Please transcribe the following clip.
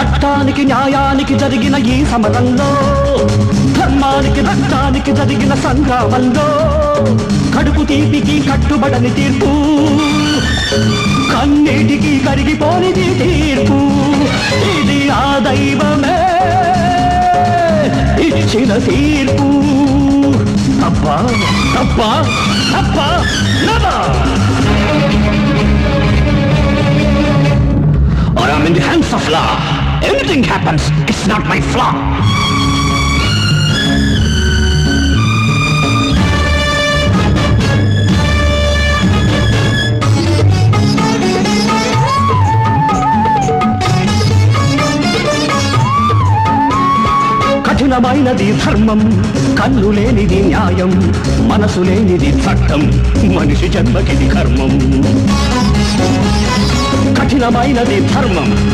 చట్టానికి న్యాయానికి జరిగిన ఈ సమరంలో, ధర్మానికి రక్తానికి జరిగిన సంగ్రామంలో, కడుపు తీపికి కట్టుబడని తీర్పు, కన్నీటికి కరిగిపోనిది తీర్పు. ఇది ఆ దైవమే ఇచ్చిన తీర్పు. తప్పా తప్పా తప్పా or I'm in the hands of law. Anything happens, it's not my flaw. కఠినమైనది ధర్మం, కన్ను లేనిది న్యాయం, మనసు లేనిది చట్టం, మనిషి జన్మకిది కర్మం. కఠినమైనది ధర్మం,